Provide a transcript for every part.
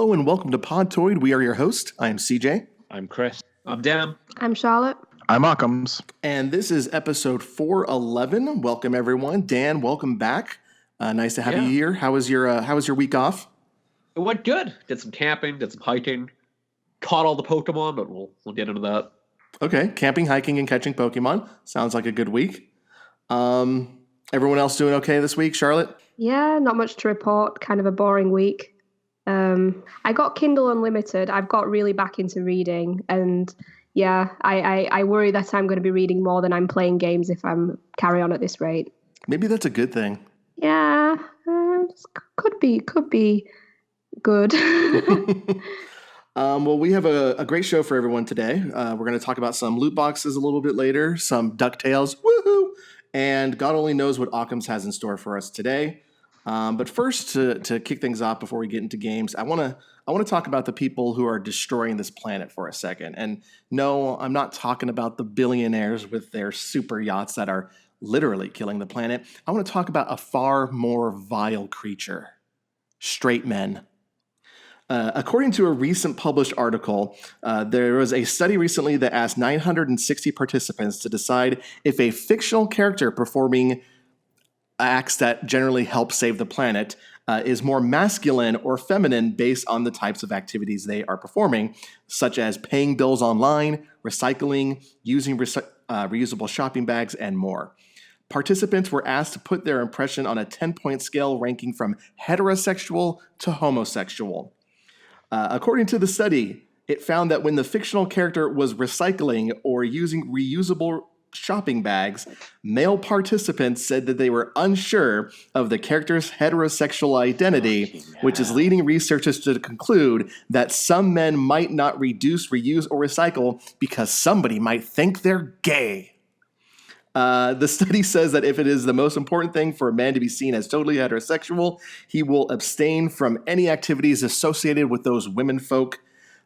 Hello and welcome to Podtoid. We are your host. I am CJ. I'm Chris. I'm Dan. I'm Charlotte. I'm Occams. And this is episode 411. Welcome everyone. Dan, welcome back. Nice to have you here. How was your week off? It went good. Did some camping, did some hiking, caught all the Pokemon, but we'll get into that. Okay, camping, hiking, and catching Pokemon. Sounds like a good week. Everyone else doing okay this week, Charlotte? Yeah, not much to report. Kind of a boring week. I got Kindle Unlimited. I've got really back into reading, and yeah, I worry that I'm going to be reading more than I'm playing games if I'm carry on at this rate. Maybe that's a good thing. Yeah, could be good. Well, we have a great show for everyone today. We're going to talk about some loot boxes a little bit later, some Ducktales, woohoo, and God only knows what Occams has in store for us today. But first, to kick things off before we get into games, I want to talk about the people who are destroying this planet for a second. And no, I'm not talking about the billionaires with their super yachts that are literally killing the planet. I want to talk about a far more vile creature: straight men. According to a recent published article, there was a study recently that asked 960 participants to decide if a fictional character performing acts that generally help save the planet is more masculine or feminine based on the types of activities they are performing, such as paying bills online, recycling, using reusable shopping bags, and more. Participants were asked to put their impression on a 10-point scale ranking from heterosexual to homosexual. According to the study, it found that when the fictional character was recycling or using reusable shopping bags, male participants said that they were unsure of the character's heterosexual identity, which is leading researchers to conclude that some men might not reduce, reuse, or recycle because somebody might think they're gay. The study says that if it is the most important thing for a man to be seen as totally heterosexual, he will abstain from any activities associated with those women folk.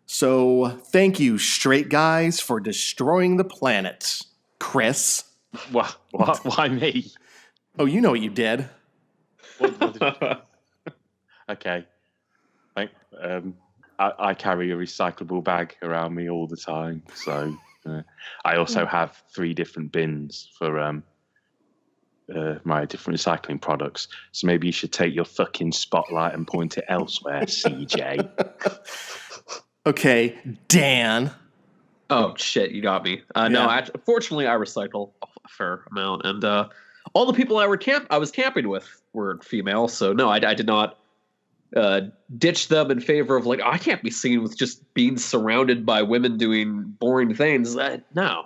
So thank you, straight guys, for destroying the planet. Chris? Why me? Oh, you know what you did. Okay. I carry a recyclable bag around me all the time. So I also have 3 different bins for my different recycling products. So maybe you should take your fucking spotlight and point it elsewhere, CJ. Okay, Dan. Oh, shit, you got me. No, fortunately, I recycle a fair amount, and all the people I was camping with were female, so no, I did not ditch them in favor of, I can't be seen with just being surrounded by women doing boring things. No.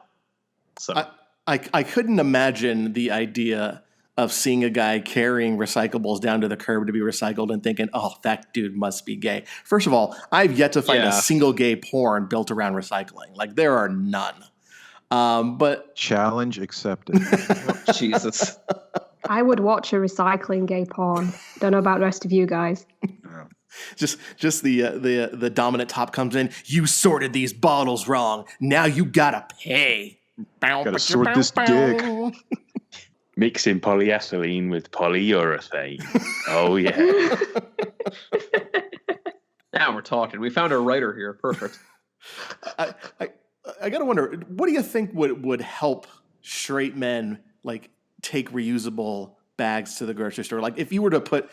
So I couldn't imagine the idea of seeing a guy carrying recyclables down to the curb to be recycled and thinking, oh, that dude must be gay. First of all, I've yet to find a single gay porn built around recycling. There are none. But challenge accepted. Jesus. I would watch a recycling gay porn. Don't know about the rest of you guys. Just the dominant top comes in. You sorted these bottles wrong. Now you gotta pay. Gotta sort this dick. Mixing polyethylene with polyurethane. Oh, yeah. Now we're talking. We found a writer here. Perfect. I gotta wonder, what do you think would help straight men take reusable bags to the grocery store? If you were to put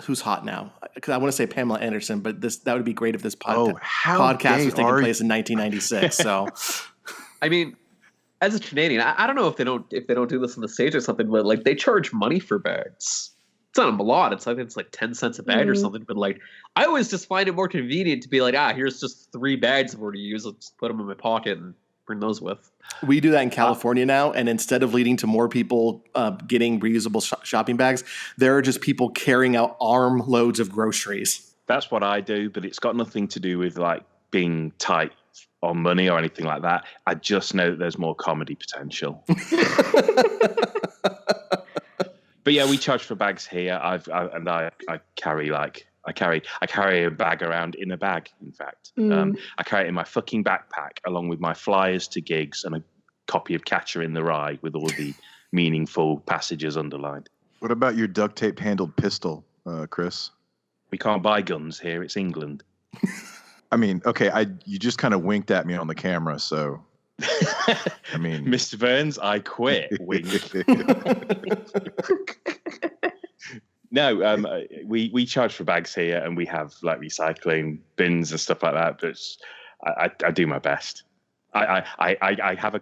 who's hot now? Because I want to say Pamela Anderson, but that would be great if this podcast was taking place in 1996. So, I mean, as a Canadian, I don't know if they don't do this in the States or something, but they charge money for bags. It's not a lot. I think it's 10 cents a bag or something. But I always just find it more convenient to be here's just 3 bags I've already used. Let's put them in my pocket and bring those with. We do that in California now, and instead of leading to more people getting reusable shopping bags, there are just people carrying out armloads of groceries. That's what I do, but it's got nothing to do with being tight on money or anything like that. I just know that there's more comedy potential. But yeah, we charge for bags here. I carry I carry a bag around in a bag. In fact, I carry it in my fucking backpack along with my flyers to gigs and a copy of Catcher in the Rye with all the meaningful passages underlined. What about your duct tape handled pistol, Chris? We can't buy guns here. It's England. I mean, okay, you just kind of winked at me on the camera, so I mean, Mr. Burns, I quit. Wink. No, we charge for bags here, and we have like recycling bins and stuff like that. But I do my best. I have a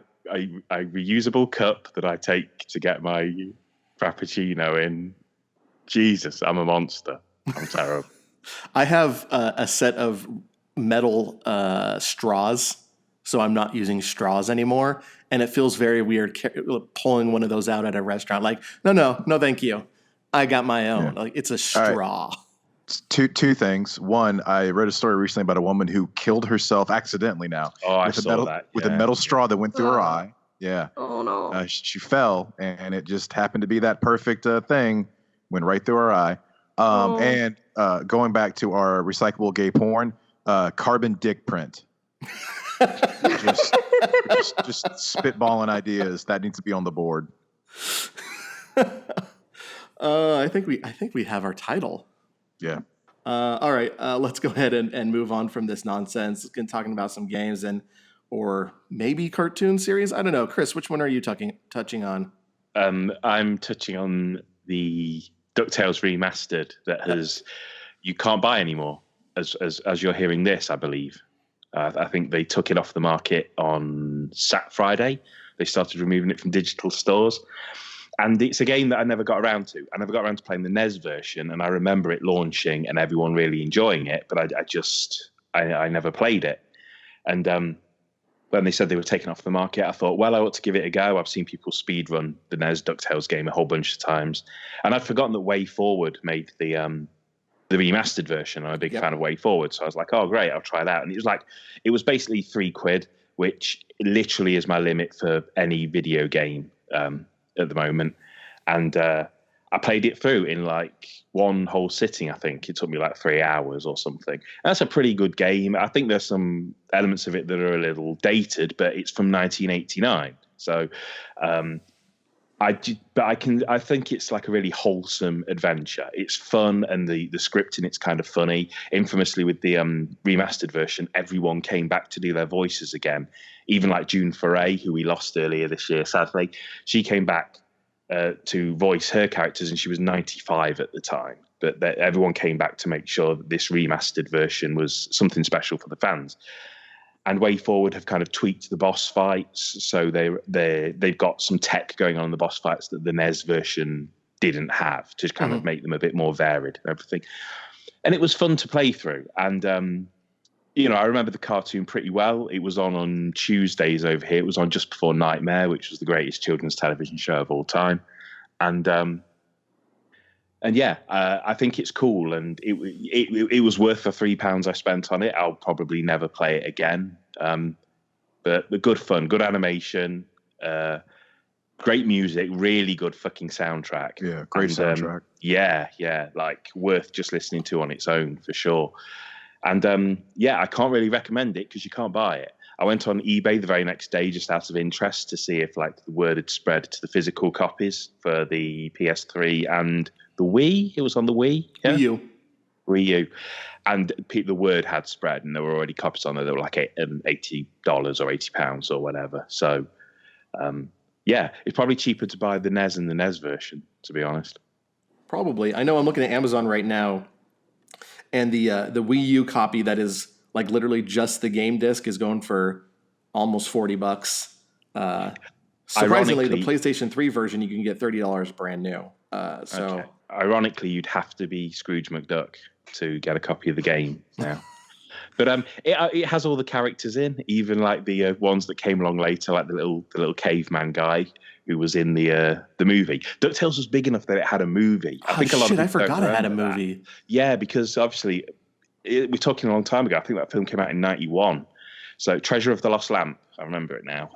reusable cup that I take to get my frappuccino in. Jesus, I'm a monster. I'm terrible. I have a set of metal straws, so I'm not using straws anymore, and it feels very weird pulling one of those out at a restaurant. Like, no, thank you. I got my own. Yeah. Like, it's a straw. Right. Two things. One, I read a story recently about a woman who killed herself accidentally now. Oh, I saw that. With a metal straw that went through her eye. Yeah. Oh, no. She fell, and it just happened to be that perfect thing. Went right through her eye. And going back to our recyclable gay porn, carbon dick print. just spitballing ideas. That needs to be on the board. I think we have our title. Yeah. All right. Let's go ahead and move on from this nonsense. Talking about some games or maybe cartoon series. I don't know. Chris, which one are you touching on? I'm touching on the Ducktales remastered that you can't buy anymore as you're hearing this, I believe. I think they took it off the market on Friday. They started removing it from digital stores. And it's a game that I never got around to. I never got around to playing the NES version, and I remember it launching and everyone really enjoying it, but I never played it. And when they said they were taking off the market, I thought, well, I ought to give it a go. I've seen people speedrun the NES Ducktales game a whole bunch of times. And I'd forgotten that Way Forward made the remastered version. I'm a big fan of Way Forward. So I was like, oh, great, I'll try that. And it was basically £3, which literally is my limit for any video game at the moment. And I played it through in like one whole sitting. I think it took me like 3 hours or something. That's a pretty good game. I think there's some elements of it that are a little dated, but it's from 1989. So I think it's like a really wholesome adventure. It's fun, and the script in it's kind of funny. Infamously, with the remastered version, everyone came back to do their voices again. Even like June Foray, who we lost earlier this year, sadly, she came back to voice her characters, and she was 95 at the time. But everyone came back to make sure that this remastered version was something special for the fans. And Way Forward have kind of tweaked the boss fights, so they've got some tech going on in the boss fights that the NES version didn't have, to kind of make them a bit more varied and everything. And it was fun to play through. And I remember the cartoon pretty well. It was on Tuesdays over here. It was on just before Nightmare, which was the greatest children's television show of all time. And I think it's cool, and it was worth the £3 I spent on it. I'll probably never play it again. But the good fun, good animation, great music, really good fucking soundtrack. Yeah, great soundtrack. Yeah, like worth just listening to on its own for sure. And I can't really recommend it because you can't buy it. I went on eBay the very next day just out of interest to see if like the word had spread to the physical copies for the PS3 and the Wii. It was on the Wii. Yeah? Wii U. And the word had spread, and there were already copies on there that were like $80 or £80 or whatever. So, it's probably cheaper to buy the NES and the NES version, to be honest. Probably. I know I'm looking at Amazon right now, and the Wii U copy that is like literally just the game disc is going for almost $40. Surprisingly, the PlayStation 3 version you can get $30 brand new. Okay. Ironically, you'd have to be Scrooge McDuck to get a copy of the game now. But it has all the characters in, even like the ones that came along later, like the little caveman guy who was in the movie. DuckTales was big enough that it had a movie. I forgot it had a movie. That. Yeah, because obviously we're talking a long time ago. I think that film came out in 91. So Treasure of the Lost Lamp, I remember it now.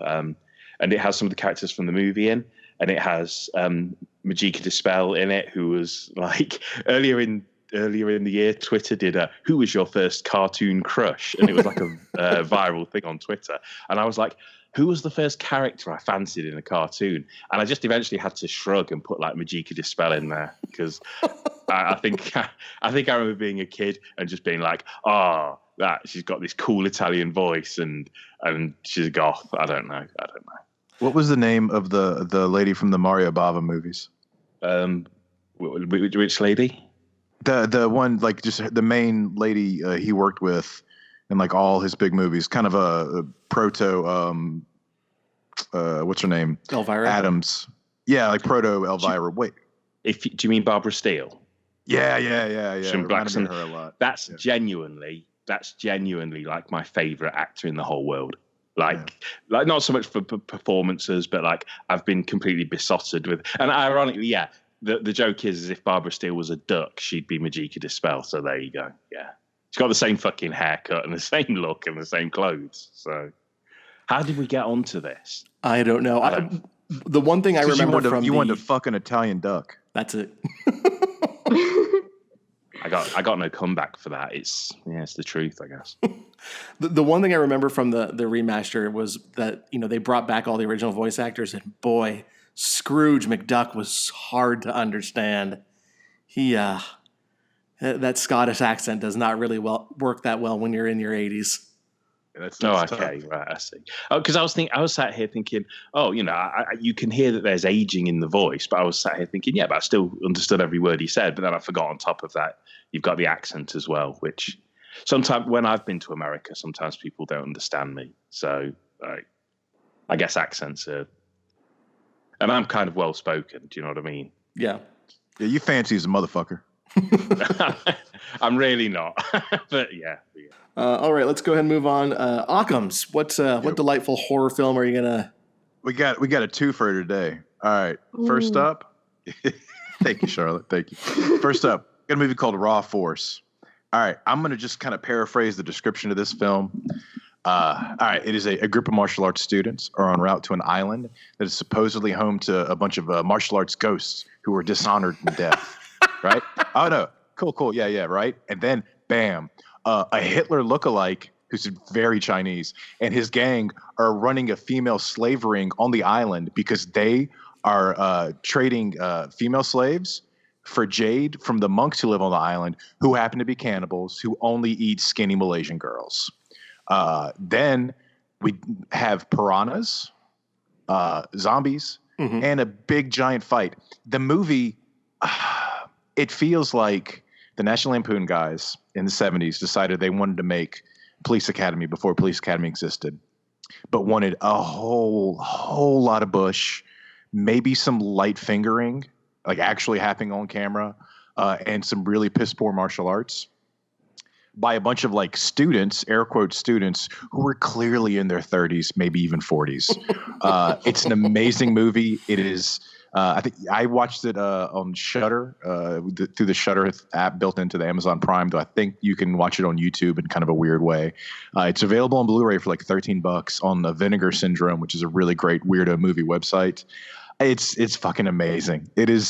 And it has some of the characters from the movie in, and it has Majika Dispel in it, who was like earlier in the year, Twitter did who was your first cartoon crush? And it was like a viral thing on Twitter. And I was like, who was the first character I fancied in a cartoon? And I just eventually had to shrug and put like Majika Dispel in there because I think I remember being a kid and just being like, that she's got this cool Italian voice and she's a goth. I don't know. What was the name of the lady from the Mario Bava movies? Which lady? The one, like, just the main lady he worked with in like all his big movies. Kind of a proto. What's her name? Elvira Adams. Yeah, like proto Elvira. Wait. Do you mean Barbara Steele? Yeah. From Black Sun. Her a lot. That's genuinely like my favorite actor in the whole world. Like not so much for performances, but like I've been completely besotted with. And ironically, the joke is if Barbara Steele was a duck, she'd be Majika Dispel. So there you go. Yeah, she's got the same fucking haircut and the same look and the same clothes. So how did we get onto this? I don't know. The one thing I remember you wanted to fuck an Italian duck. That's it. I got no comeback for that. It's the truth, I guess. The one thing I remember from the remaster was that, they brought back all the original voice actors, and boy, Scrooge McDuck was hard to understand. He that Scottish accent does not really work that well when you're in your 80s. That's okay, tough. right, I see. Oh, because I was sat here thinking, you can hear that there's aging in the voice, but I was sat here thinking, but I still understood every word he said. But then I forgot on top of that, you've got the accent as well, which sometimes when I've been to America, sometimes people don't understand me. So I guess accents are, and I'm kind of well spoken. Do you know what I mean? Yeah. Yeah, you fancy as a motherfucker. I'm really not, but yeah. All right, let's go ahead and move on. Occams, what delightful horror film are you gonna? We got a twofer today. All right, first up, thank you, Charlotte. Thank you. First up, got a movie called Raw Force. All right, I'm gonna just kind of paraphrase the description of this film. All right, it is a group of martial arts students are en route to an island that is supposedly home to a bunch of martial arts ghosts who were dishonored in death. Right? Oh no, cool, yeah, right. And then, bam. A Hitler lookalike who's very Chinese and his gang are running a female slave ring on the island because they are trading female slaves for jade from the monks who live on the island, who happen to be cannibals who only eat skinny Malaysian girls. Then we have piranhas, zombies, and a big giant fight. The movie, it feels like the National Lampoon guys in the 70s decided they wanted to make Police Academy before Police Academy existed, but wanted a whole lot of bush, maybe some light fingering, like actually happening on camera, and some really piss poor martial arts by a bunch of like students, air quote students, who were clearly in their 30s, maybe even 40s. It's an amazing movie. It is. I think I watched it on Shudder through the Shudder app built into the Amazon Prime. Though I think you can watch it on YouTube in kind of a weird way. It's available on Blu-ray for like $13 on the Vinegar Syndrome, which is a really great weirdo movie website. It's fucking amazing. It is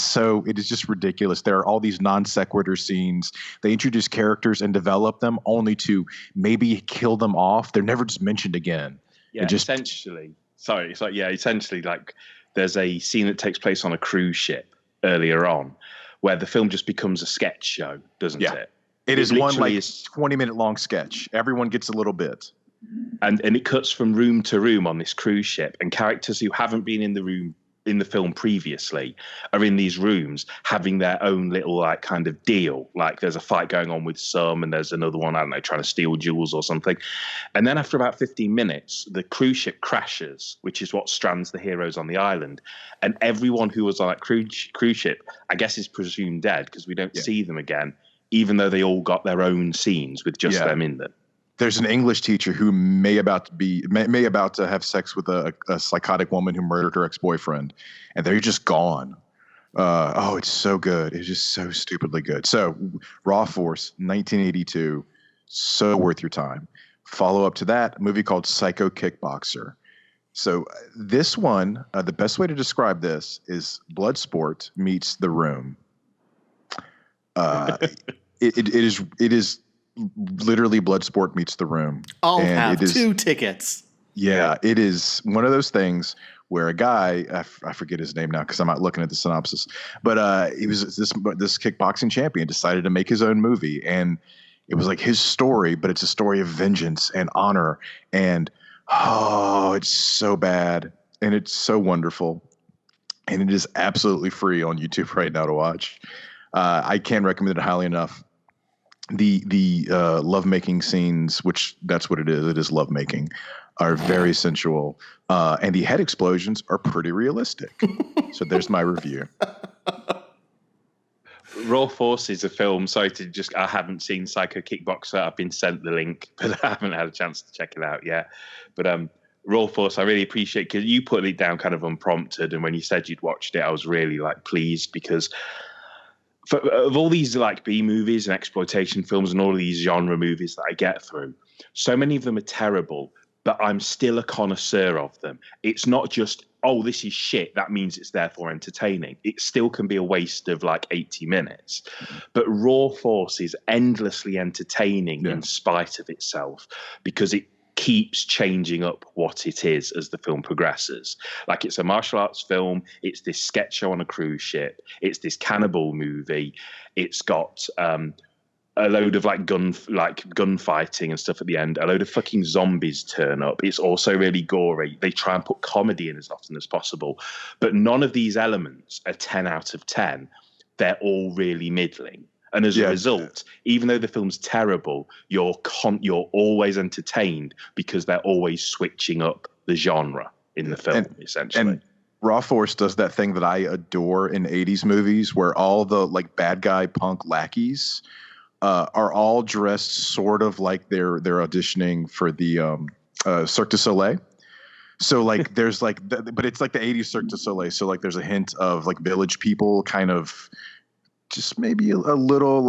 just ridiculous. There are all these non sequitur scenes. They introduce characters and develop them only to maybe kill them off. They're never just mentioned again. Yeah, essentially. Essentially, like there's a scene that takes place on a cruise ship earlier on where the film just becomes a sketch show, doesn't it? It is one like 20-minute long sketch. Everyone gets a little bit. And it cuts from room to room on this cruise ship, and characters who haven't been in the room in the film previously are in these rooms having their own little like kind of deal. Like there's a fight going on with some, and there's another one, I don't know, trying to steal jewels or something. And then after about 15 minutes, the cruise ship crashes, which is what strands the heroes on the island. And everyone who was on that cruise ship, I guess, is presumed dead because we don't see them again, even though they all got their own scenes with just them in them. There's an English teacher who may about to have sex with a psychotic woman who murdered her ex-boyfriend, and they're just gone. It's so good. It's just so stupidly good. So Raw Force, 1982, so worth your time. Follow up to that, a movie called Psycho Kickboxer. So this one, the best way to describe this is Bloodsport meets The Room. It is literally Bloodsport meets The Room. I'll have 2 tickets. Yeah, it is one of those things where a guy, I forget his name now because I'm not looking at the synopsis, but he was this kickboxing champion decided to make his own movie, and it was like his story, but it's a story of vengeance and honor, and it's so bad and it's so wonderful, and it is absolutely free on YouTube right now to watch. I can't recommend it highly enough. The lovemaking scenes, which that's what it is lovemaking, are very sensual, and the head explosions are pretty realistic. So there's my review. Raw Force is a film. Sorry to I haven't seen Psycho Kickboxer. I've been sent the link, but I haven't had a chance to check it out yet. But Raw Force, I really appreciate, because you put it down kind of unprompted, and when you said you'd watched it, I was really pleased, because of all these B movies and exploitation films and all of these genre movies that I get through, so many of them are terrible, but I'm still a connoisseur of them. It's not just, oh, this is shit, that means it's therefore entertaining. It still can be a waste of 80 minutes. But Raw Force is endlessly entertaining in spite of itself, because it keeps changing up what it is as the film progresses. It's a martial arts film. It's this sketch show on a cruise ship. It's this cannibal movie. It's got a load of gunfighting and stuff at the end. A load of fucking zombies turn up. It's also really gory. They try and put comedy in as often as possible, but none of these elements are 10 out of 10. They're all really middling. And as a result, even though the film's terrible, you're always entertained, because they're always switching up the genre in the film, essentially. And Raw Force does that thing that I adore in 80s movies, where all the bad guy punk lackeys are all dressed sort of like they're auditioning for the Cirque du Soleil. So there's but it's the 80s Cirque du Soleil. So there's a hint of Village People, kind of just maybe a little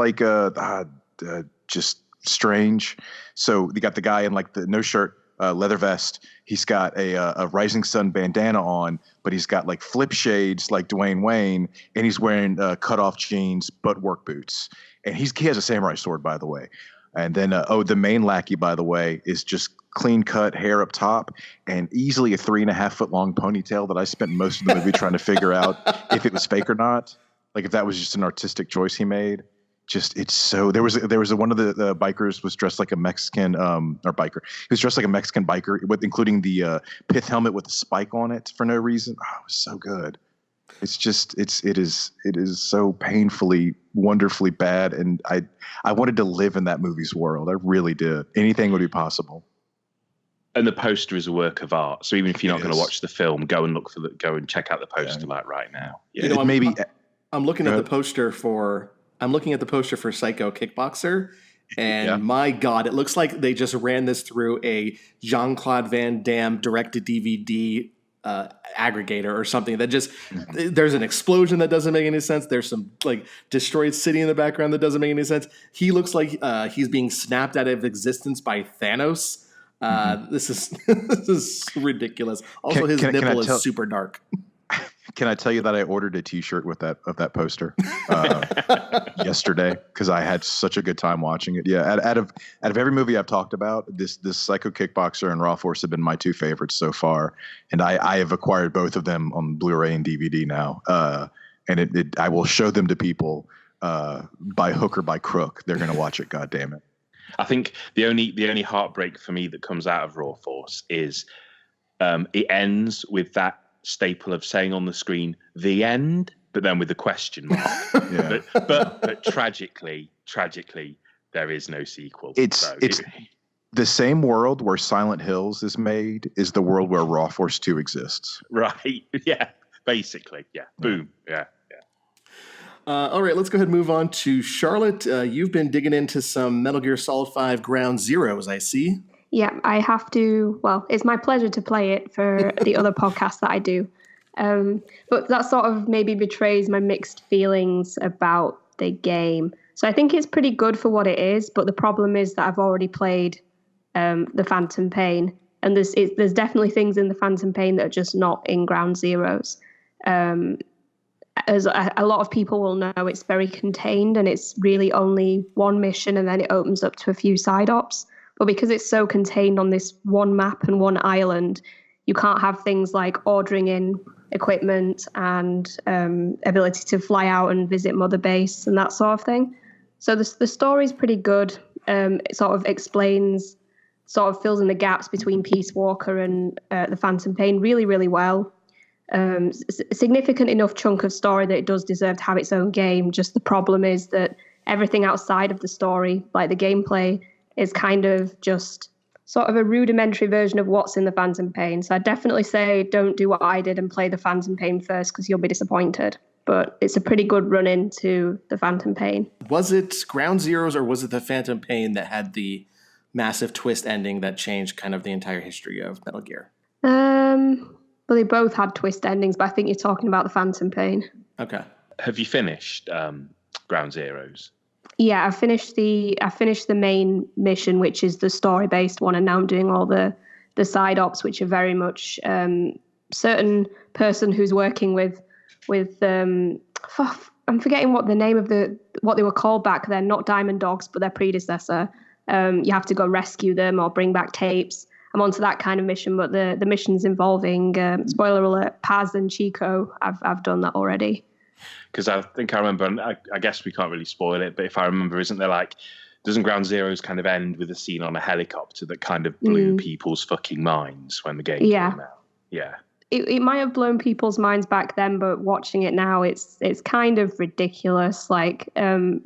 just strange. So you got the guy in the no shirt, leather vest. He's got a Rising Sun bandana on, but he's got flip shades like Dwayne Wayne, and he's wearing cut off jeans but work boots. And he has a samurai sword, by the way. And then, the main lackey, by the way, is just clean cut hair up top and easily a 3.5 foot long ponytail that I spent most of the movie trying to figure out if it was fake or not. If that was just an artistic choice he made. It's so, there was one of the bikers was dressed like a Mexican, or biker. He was dressed like a Mexican biker, including the pith helmet with a spike on it for no reason. Oh, it was so good. It's just, it is so painfully, wonderfully bad. And I wanted to live in that movie's world. I really did. Anything would be possible. And the poster is a work of art. So even if you're not going to watch the film, go and check out the poster right now. Yeah. I'm looking at the poster for Psycho Kickboxer, and my God, it looks like they just ran this through a Jean-Claude Van Damme direct-to-DVD aggregator or something. That just there's an explosion that doesn't make any sense. There's some destroyed city in the background that doesn't make any sense. He looks like he's being snapped out of existence by Thanos. This is ridiculous. Also, his nipple is super dark. Can I tell you that I ordered a T-shirt with that poster yesterday because I had such a good time watching it. Yeah, out of every movie I've talked about, this Psycho Kickboxer and Raw Force have been my two favorites so far, and I have acquired both of them on Blu-ray and DVD now. And I will show them to people by hook or by crook. They're going to watch it. God damn it! I think the only heartbreak for me that comes out of Raw Force is it ends with that staple of saying on the screen "the end," but then with a question mark. but tragically, there is no sequel. It's the same world where Silent Hills is made is the world where Raw Force 2 exists. Right? Yeah. Basically. Yeah. Boom. Yeah. All right, let's go ahead and move on to Charlotte. You've been digging into some Metal Gear Solid 5 Ground Zeroes, I see. Yeah, I have to. Well, it's my pleasure to play it for the other podcast that I do. But that sort of maybe betrays my mixed feelings about the game. So I think it's pretty good for what it is, but the problem is that I've already played the Phantom Pain, and there's definitely things in the Phantom Pain that are just not in Ground Zeroes. As a lot of people will know, it's very contained, and it's really only one mission, and then it opens up to a few side ops. But because it's so contained on this one map and one island, you can't have things like ordering in equipment and ability to fly out and visit Mother Base and that sort of thing. So the story's pretty good. It sort of explains, sort of fills in the gaps between Peace Walker and the Phantom Pain really, really well. Significant enough chunk of story that it does deserve to have its own game. Just the problem is that everything outside of the story, like the gameplay, is kind of just sort of a rudimentary version of what's in the Phantom Pain. So I'd definitely say don't do what I did and play the Phantom Pain first, because you'll be disappointed. But it's a pretty good run into the Phantom Pain. Was it Ground Zeroes or was it the Phantom Pain that had the massive twist ending that changed kind of the entire history of Metal Gear? Well, they both had twist endings, but I think you're talking about the Phantom Pain. Okay. Have you finished Ground Zeroes? Yeah, I finished the main mission, which is the story-based one, and now I'm doing all the side ops, which are very much certain person who's working with I'm forgetting what the name of what they were called back then, not Diamond Dogs, but their predecessor. You have to go rescue them or bring back tapes. I'm onto that kind of mission, but the missions involving spoiler alert, Paz and Chico, I've done that already. Because I think I remember, and I guess we can't really spoil it, but if I remember, doesn't Ground Zeroes kind of end with a scene on a helicopter that kind of blew people's fucking minds when the game came out? Yeah. It might have blown people's minds back then, but watching it now, it's kind of ridiculous. Like Phantom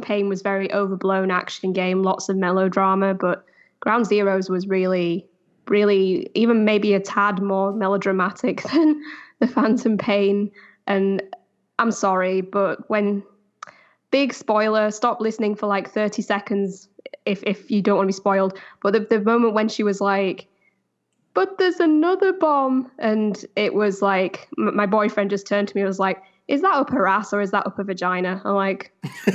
Pain was very overblown action game, lots of melodrama, but Ground Zeroes was really, really even maybe a tad more melodramatic than the Phantom Pain. And I'm sorry, but big spoiler, stop listening for like 30 seconds if you don't want to be spoiled. But the moment when she was like, but there's another bomb, and it was like my boyfriend just turned to me and was like, is that up her ass or is that up her vagina? I'm like,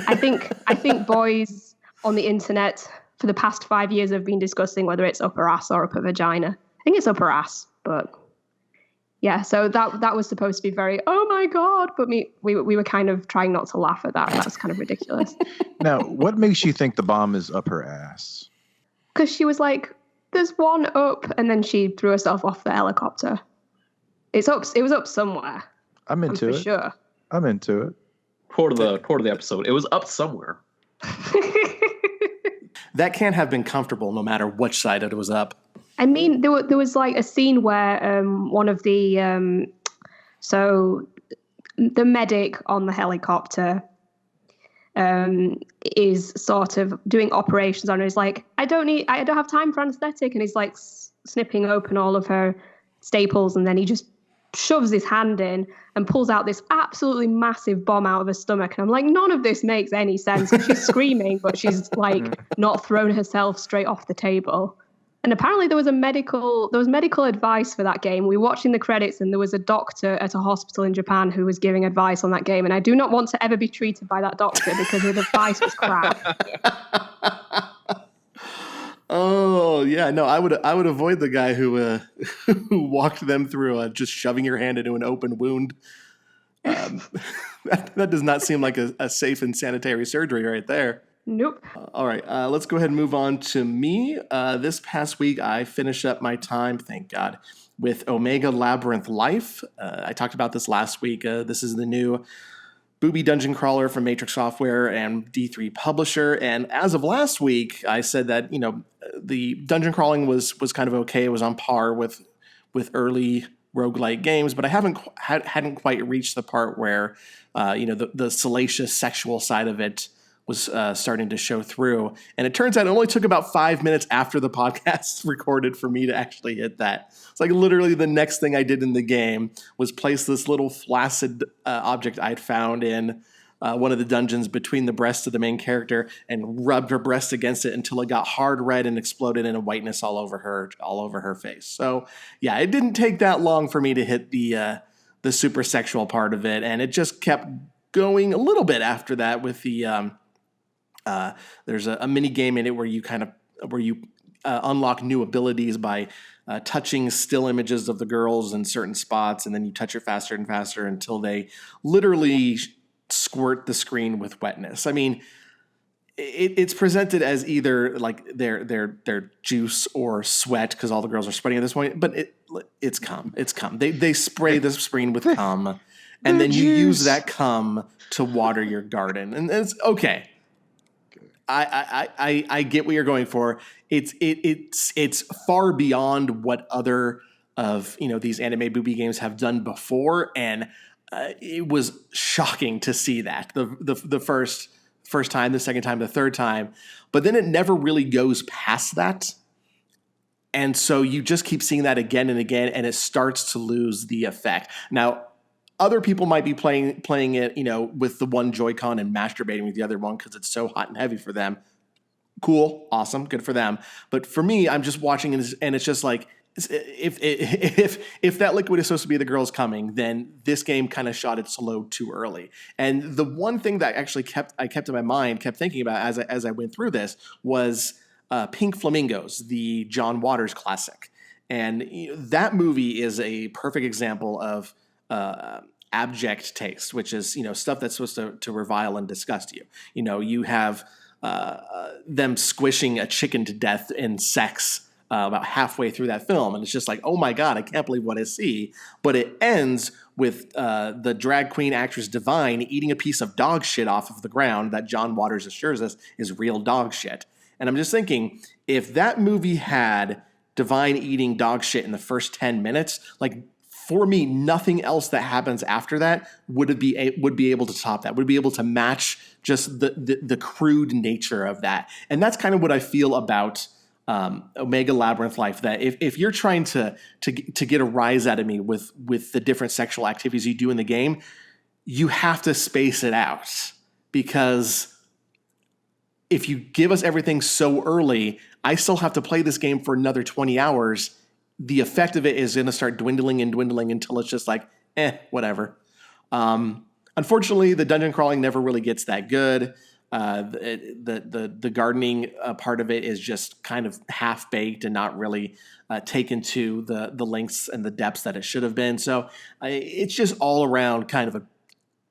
I think boys on the internet for the past 5 years have been discussing whether it's up her ass or up her vagina. I think it's up her ass, but yeah, so that was supposed to be very, oh my God, but we were kind of trying not to laugh at that. That's kind of ridiculous. Now, what makes you think the bomb is up her ass? Because she was like, there's one up, and then she threw herself off the helicopter. It was up somewhere. I'm into it. For sure. I'm into it. Quote of the episode. It was up somewhere. That can't have been comfortable no matter which side it was up. I mean, there was like a scene where one of the the medic on the helicopter is sort of doing operations on her. He's like, I don't have time for anesthetic, and he's like snipping open all of her staples, and then he just shoves his hand in and pulls out this absolutely massive bomb out of her stomach. And I'm like, none of this makes any sense. And she's screaming, but she's like not thrown herself straight off the table. And apparently there was medical advice for that game. We were watching the credits, and there was a doctor at a hospital in Japan who was giving advice on that game. And I do not want to ever be treated by that doctor because his advice was crap. Oh yeah, no, I would avoid the guy who walked them through just shoving your hand into an open wound. That does not seem like a safe and sanitary surgery right there. Nope. All right, let's go ahead and move on to me. This past week, I finished up my time, thank God, with Omega Labyrinth Life. I talked about this last week. This is the new booby dungeon crawler from Matrix Software and D3 Publisher. And as of last week, I said that the dungeon crawling was kind of okay. It was on par with early roguelike games, but I hadn't quite reached the part where the salacious sexual side of it was starting to show through. And it turns out it only took about 5 minutes after the podcast recorded for me to actually hit that. It's like literally the next thing I did in the game was place this little flaccid object I'd found in one of the dungeons between the breasts of the main character and rubbed her breast against it until it got hard red and exploded in a whiteness all over her face. So yeah, it didn't take that long for me to hit the super sexual part of it. And it just kept going a little bit after that with the, there's a mini game in it where you unlock new abilities by touching still images of the girls in certain spots, and then you touch it faster and faster until they literally squirt the screen with wetness. I mean, it's presented as either like their juice or sweat because all the girls are sweating at this point, but it's cum. It's cum. They spray the screen with cum, and then you use that cum to water your garden, and it's okay. I get what you're going for. It's far beyond what other of these anime booby games have done before, and it was shocking to see that the first time, the second time, the third time, but then it never really goes past that, and so you just keep seeing that again and again, and it starts to lose the effect. Now, other people might be playing it, with the one Joy-Con and masturbating with the other one because it's so hot and heavy for them. Cool, awesome, good for them. But for me, I'm just watching and it's just like, if that liquid is supposed to be the girls coming, then this game kind of shot its load too early. And the one thing that actually I kept in my mind, kept thinking about as I went through this was Pink Flamingos, the John Waters classic. And that movie is a perfect example of abject taste, which is stuff that's supposed to revile and disgust you. You have them squishing a chicken to death in sex about halfway through that film, and it's just like, oh my god, I can't believe what I see. But it ends with the drag queen actress Divine eating a piece of dog shit off of the ground that John Waters assures us is real dog shit. And I'm just thinking, if that movie had Divine eating dog shit in the first 10 minutes, like, for me, nothing else that happens after that would be able to top that, would be able to match just the crude nature of that. And that's kind of what I feel about Omega Labyrinth Life, that if you're trying to get a rise out of me with the different sexual activities you do in the game, you have to space it out, because if you give us everything so early, I still have to play this game for another 20 hours. The effect of it is going to start dwindling and dwindling until it's just like, whatever. Unfortunately, the dungeon crawling never really gets that good. The gardening part of it is just kind of half baked and not really taken to the lengths and the depths that it should have been. So it's just all around kind of a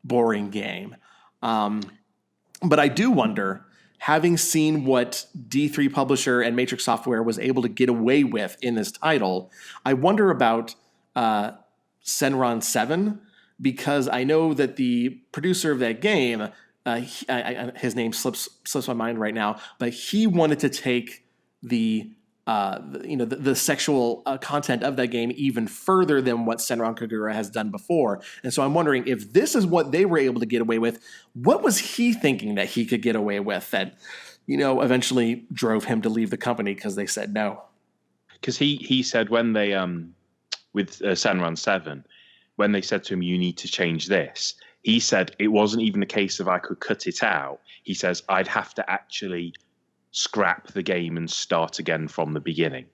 boring game. But I do wonder, having seen what D3 Publisher and Matrix Software was able to get away with in this title, I wonder about Senran 7, because I know that the producer of that game, his name slips my mind right now, but he wanted to take the sexual content of that game even further than what Senran Kagura has done before. And so I'm wondering, if this is what they were able to get away with, what was he thinking that he could get away with that, eventually drove him to leave the company because they said no? Because he said when they, with Senran 7, when they said to him, you need to change this, he said it wasn't even a case of I could cut it out. He says I'd have to actually scrap the game and start again from the beginning.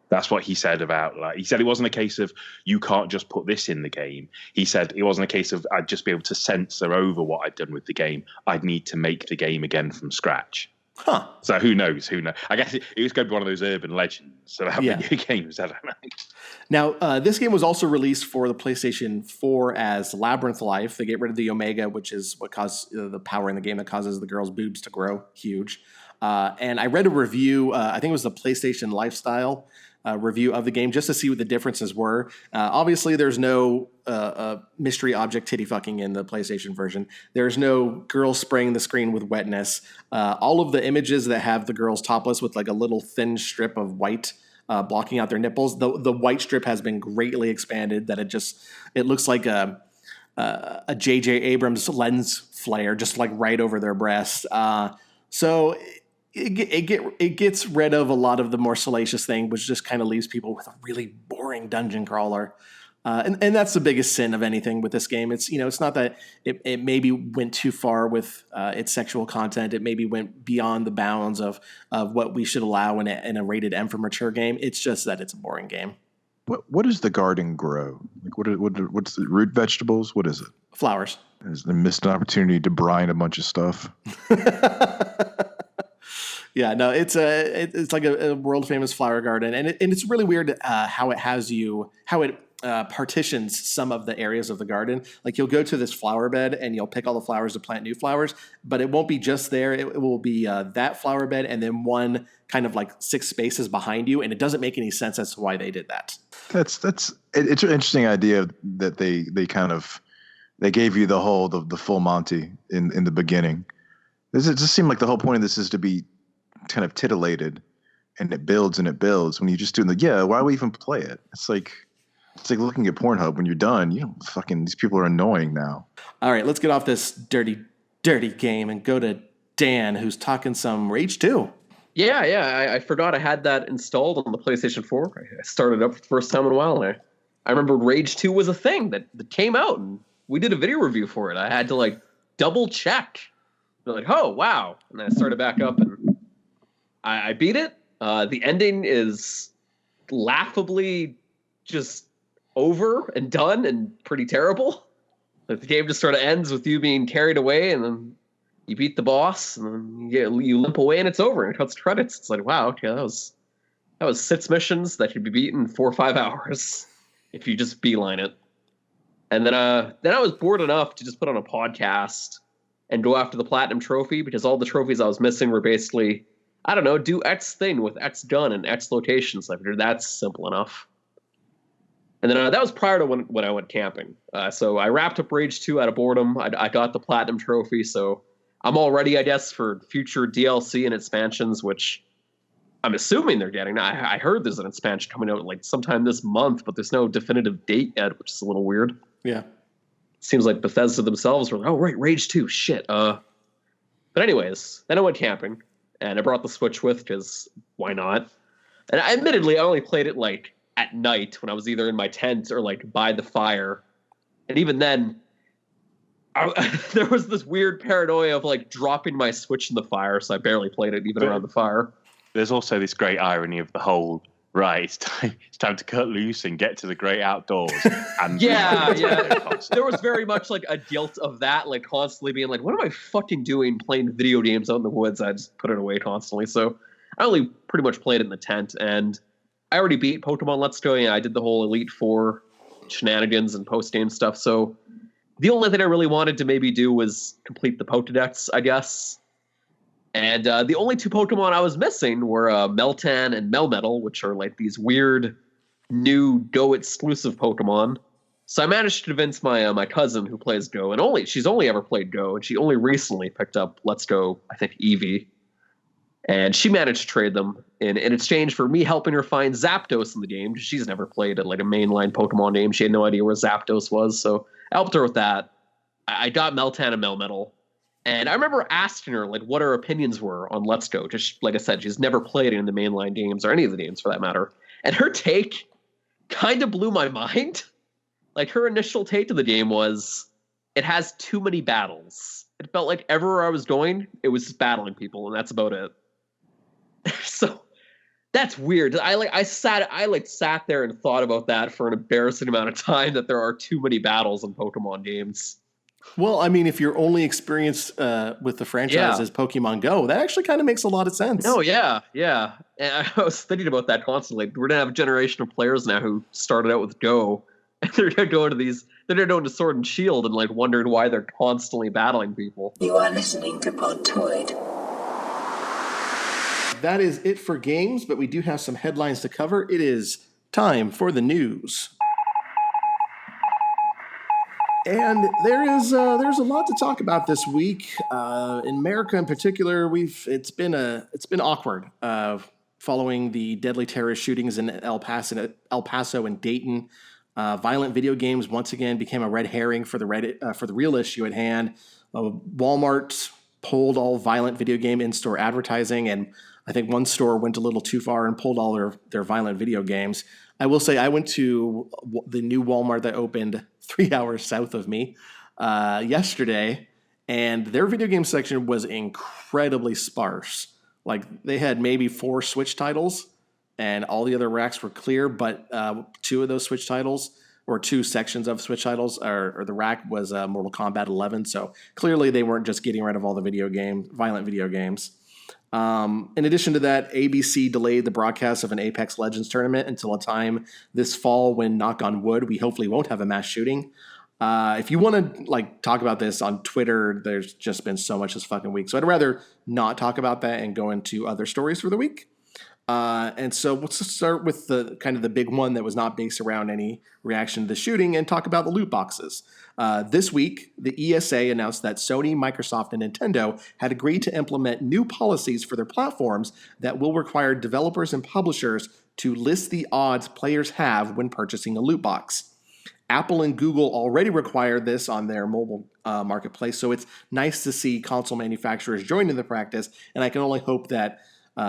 That's what he said about, he said it wasn't a case of you can't just put this in the game. He said it wasn't a case of I'd just be able to censor over what I'd done with the game. I'd need to make the game again from scratch. Huh. So who knows? I guess it was going to be one of those urban legends about video games. I don't know. Now, this game was also released for the PlayStation 4 as Labyrinth Life. They get rid of the Omega, which is what caused the power in the game that causes the girls' boobs to grow huge. And I read a review, I think it was the PlayStation Lifestyle review of the game, just to see what the differences were. Obviously, there's no mystery object titty fucking in the PlayStation version. There's no girls spraying the screen with wetness. All of the images that have the girls topless with like a little thin strip of white blocking out their nipples, the white strip has been greatly expanded, that it looks like a J.J. Abrams lens flare just like right over their breast. So it gets rid of a lot of the more salacious thing, which just kind of leaves people with a really boring dungeon crawler. And that's the biggest sin of anything with this game. It's it's not that it maybe went too far with its sexual content. It maybe went beyond the bounds of what we should allow in a rated M for mature game. It's just that it's a boring game. What does the garden grow? Like what's the root vegetables? What is it? Flowers. Is they missed an opportunity to brine a bunch of stuff? Yeah, no, it's like a world famous flower garden, and it's really weird how it partitions some of the areas of the garden. Like you'll go to this flower bed and you'll pick all the flowers to plant new flowers, but it won't be just there. It will be that flower bed and then one kind of like 6 spaces behind you. And it doesn't make any sense as to why they did that. It's an interesting idea that they gave you the full Monty in the beginning. It just seemed like the whole point of this is to be kind of titillated, and it builds and it builds. When you just do why would we even play it? It's like looking at Pornhub. When you're done, these people are annoying now. All right, let's get off this dirty game and go to Dan, who's talking some Rage 2. Yeah, I forgot I had that installed on the PlayStation 4. I started up for the first time in a while. I remember Rage 2 was a thing that came out, and we did a video review for it. I had to double check. They're like, oh, wow. And then I started back up, and I beat it. The ending is laughably just over and done and pretty terrible. Like the game just sort of ends with you being carried away, and then you beat the boss, and then you limp away, and it's over, and it cuts to credits. It's like, wow, okay, that was 6 missions that could be beaten in 4 or 5 hours if you just beeline it. And then I was bored enough to just put on a podcast and go after the Platinum Trophy, because all the trophies I was missing were basically, I don't know, do X thing with X gun and X locations. I figured that's simple enough. And then that was prior to when I went camping. So I wrapped up Rage 2 out of boredom. I got the Platinum Trophy, so I'm all ready, I guess, for future DLC and expansions, which I'm assuming they're getting. I heard there's an expansion coming out sometime this month, but there's no definitive date yet, which is a little weird. Yeah. Seems like Bethesda themselves were like, oh, right, Rage 2, shit. But anyways, then I went camping, and I brought the Switch with, because why not? And admittedly, I only played it, at night, when I was either in my tent or, by the fire. And even then, there was this weird paranoia of, dropping my Switch in the fire, so I barely played it even around the fire. There's also this great irony of the whole, right, it's time to cut loose and get to the great outdoors. And yeah. There was very much a guilt of that, constantly being what am I fucking doing playing video games out in the woods? I just put it away constantly. So I only pretty much played it in the tent, and I already beat Pokemon Let's Go. Yeah, I did the whole Elite Four shenanigans and post-game stuff. So the only thing I really wanted to maybe do was complete the Pokédex, I guess. And the only 2 Pokemon I was missing were Meltan and Melmetal, which are these weird new Go exclusive Pokemon. So I managed to convince my cousin who plays Go, and she's only ever played Go, and she only recently picked up Let's Go, I think, Eevee. And she managed to trade them in exchange for me helping her find Zapdos in the game, because she's never played a mainline Pokemon game. She had no idea where Zapdos was, so I helped her with that. I got Meltan and Melmetal. And I remember asking her what her opinions were on Let's Go. Just like I said, she's never played it in the mainline games, or any of the games for that matter. And her take kind of blew my mind. Her initial take to the game was, it has too many battles. It felt like everywhere I was going, it was just battling people, and that's about it. So that's weird. I sat there and thought about that for an embarrassing amount of time, that there are too many battles in Pokemon games. Well, I mean, if your only experience with the franchise is Pokemon Go, that actually kind of makes a lot of sense. No, yeah. And I was thinking about that constantly. We're going to have a generation of players now who started out with Go, and they're going to go to Sword and Shield and wondering why they're constantly battling people. You are listening to Podtoid. That is it for games, but we do have some headlines to cover. It is time for the news. And there's a lot to talk about this week. In America, in particular, it's been awkward following the deadly terrorist shootings in El Paso and Dayton. Violent video games once again became a red herring for the real issue at hand. Walmart pulled all violent video game in-store advertising, and I think one store went a little too far and pulled all their violent video games. I will say I went to the new Walmart that opened 3 hours south of me yesterday, and their video game section was incredibly sparse. They had maybe 4 Switch titles, and all the other racks were clear, but 2 of those Switch titles, or 2 sections of Switch titles, or the rack was Mortal Kombat 11, so clearly they weren't just getting rid of all the violent video games. In addition to that, ABC delayed the broadcast of an Apex Legends tournament until a time this fall when, knock on wood, we hopefully won't have a mass shooting. If you want to talk about this on Twitter, there's just been so much this fucking week. So I'd rather not talk about that and go into other stories for the week. And so let's start with the kind of the big one that was not based around any reaction to the shooting and talk about the loot boxes. This week, the ESA announced that Sony, Microsoft, and Nintendo had agreed to implement new policies for their platforms that will require developers and publishers to list the odds players have when purchasing a loot box. Apple and Google already require this on their mobile marketplace, so it's nice to see console manufacturers joining the practice, and I can only hope that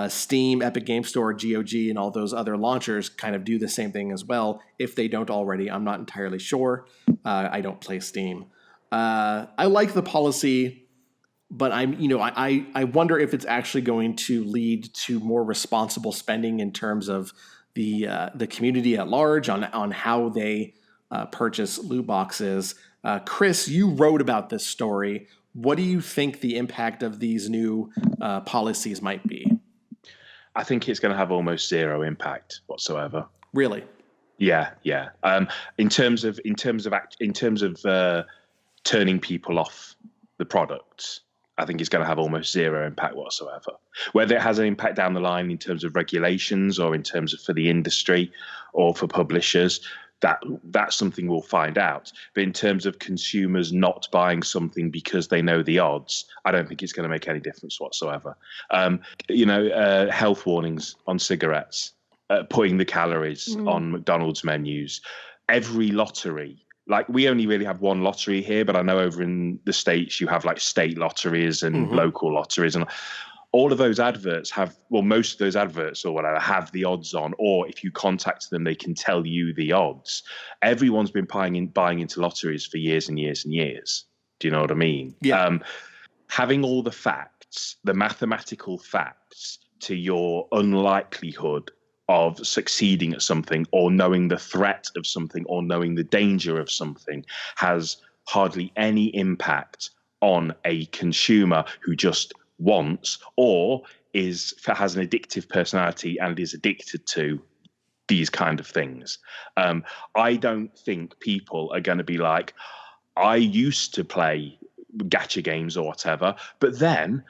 Steam, Epic Game Store, GOG, and all those other launchers kind of do the same thing as well. If they don't already, I'm not entirely sure. I don't play Steam. I like the policy, but I wonder if it's actually going to lead to more responsible spending in terms of the community at large on how they purchase loot boxes. Chris, you wrote about this story. What do you think the impact of these new policies might be? I think it's going to have almost zero impact whatsoever. Really? Yeah. In terms of turning people off the products, I think it's going to have almost zero impact whatsoever. Whether it has an impact down the line in terms of regulations or in terms of for the industry or for publishers, that's something we'll find out. But in terms of consumers not buying something because they know the odds, I don't think it's going to make any difference whatsoever. Health warnings on cigarettes, putting the calories on McDonald's menus, every lottery. Like, we only really have one lottery here, but I know over in the States you have like state lotteries and local lotteries, and all of those adverts most of those adverts or whatever have the odds on, or if you contact them, they can tell you the odds. Everyone's been buying into lotteries for years and years and years. Do you know what I mean? Yeah. Having all the facts, the mathematical facts to your unlikelihood of succeeding at something, or knowing the threat of something, or knowing the danger of something, has hardly any impact on a consumer who just wants or has an addictive personality and is addicted to these kind of things. I don't think people are going to be like, I used to play gacha games or whatever, but then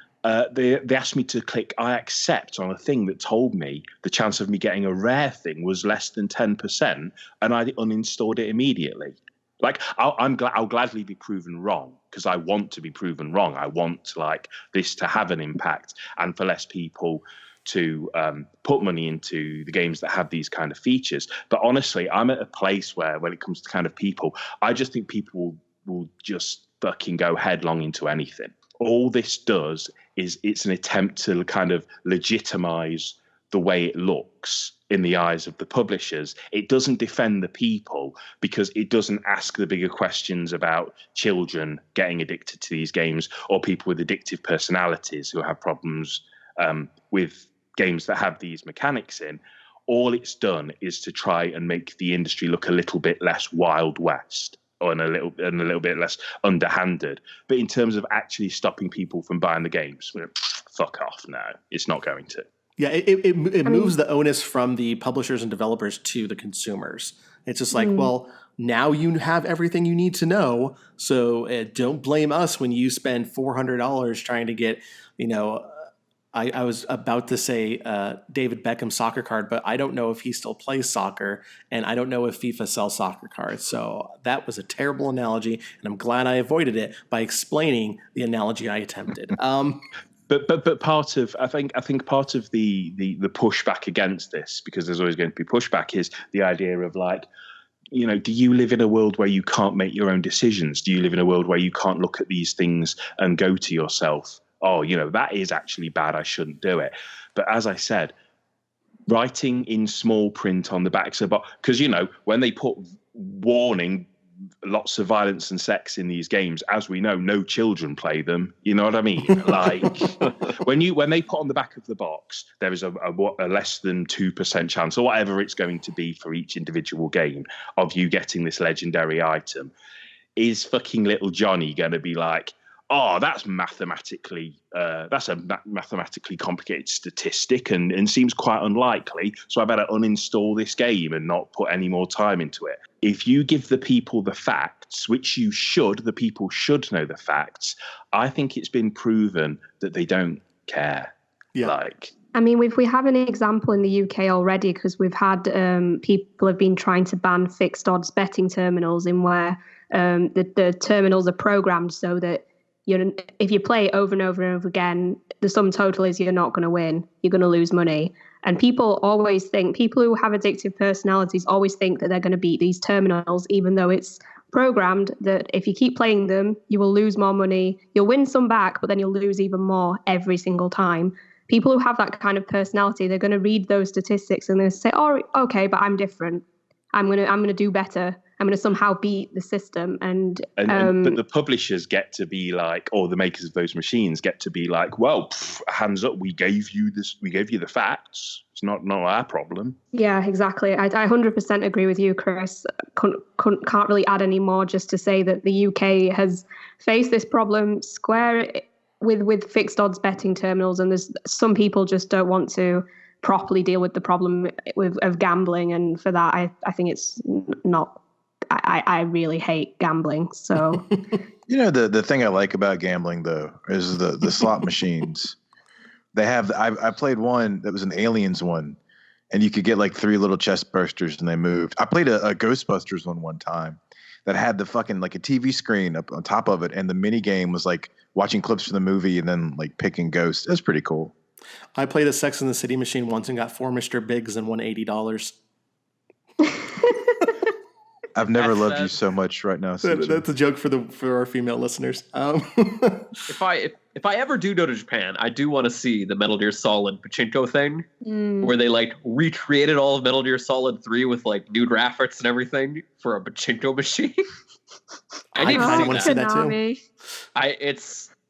they asked me to click I accept on a thing that told me the chance of me getting a rare thing was less than 10%, and I uninstalled it immediately. Like, I'll gladly be proven wrong, because I want to be proven wrong. I want this to have an impact, and for less people to put money into the games that have these kind of features. But honestly, I'm at a place where, when it comes to kind of people, I just think people will just fucking go headlong into anything. All this does is it's an attempt to kind of legitimize the way it looks in the eyes of the publishers. It doesn't defend the people, because it doesn't ask the bigger questions about children getting addicted to these games, or people with addictive personalities who have problems with games that have these mechanics in. All it's done is to try and make the industry look a little bit less Wild West, and a little bit less underhanded. But in terms of actually stopping people from buying the games, fuck off. No, it's not going to. Yeah, it moves the onus from the publishers and developers to the consumers. It's just like, well, now you have everything you need to know, so don't blame us when you spend $400 trying to get, I was about to say David Beckham soccer card, but I don't know if he still plays soccer, and I don't know if FIFA sells soccer cards. So that was a terrible analogy, and I'm glad I avoided it by explaining the analogy I attempted. But part of I think part of the pushback against this, because there's always going to be pushback, is the idea of do you live in a world where you can't make your own decisions? Do you live in a world where you can't look at these things and go to yourself, oh, that is actually bad, I shouldn't do it? But as I said, writing in small print on the backs of the box, because when they put warning, lots of violence and sex in these games, as we know, no children play them. You know what I mean? Like, when they put on the back of the box, there is a less than 2% chance, or whatever it's going to be for each individual game, of you getting this legendary item. Is fucking little Johnny going to be like, oh, that's mathematically mathematically complicated statistic and seems quite unlikely, so I better uninstall this game and not put any more time into it. If you give the people the facts, which you should, the people should know the facts, I think it's been proven that they don't care. Yeah. I mean, we have an example in the UK already, because we've had people have been trying to ban fixed odds betting terminals, in where the terminals are programmed so that if you play it over and over and over again, the sum total is you're not going to win. You're going to lose money. And people who have addictive personalities always think that they're going to beat these terminals, even though it's programmed that if you keep playing them, you will lose more money. You'll win some back, but then you'll lose even more every single time. People who have that kind of personality, they're going to read those statistics and they're going to say, oh, okay, but I'm different. I'm going to do better. I'm going to somehow beat the system. But the publishers get to be like, or the makers of those machines get to be like, well, hands up, we gave you the facts. It's not our problem. Yeah, exactly. I 100% agree with you, Chris. Can't really add any more, just to say that the UK has faced this problem square with fixed odds betting terminals, and there's some people just don't want to properly deal with the problem of gambling, and for that I think it's not. I really hate gambling. So the thing I like about gambling though is the slot machines. They have I played one that was an Aliens one, and you could get like 3 little chest bursters and they moved. I played a Ghostbusters one time that had the fucking like a TV screen up on top of it, and the mini game was like watching clips from the movie and then like picking ghosts. It was pretty cool. I played a Sex and the City machine once and got 4 Mr. Biggs and won $80. I've never loved you so much right now. That's a joke for our female listeners. If I ever do go to Japan, I do want to see the Metal Gear Solid pachinko thing, where they like recreated all of Metal Gear Solid 3 with like new graphics and everything for a pachinko machine. I want to see that too.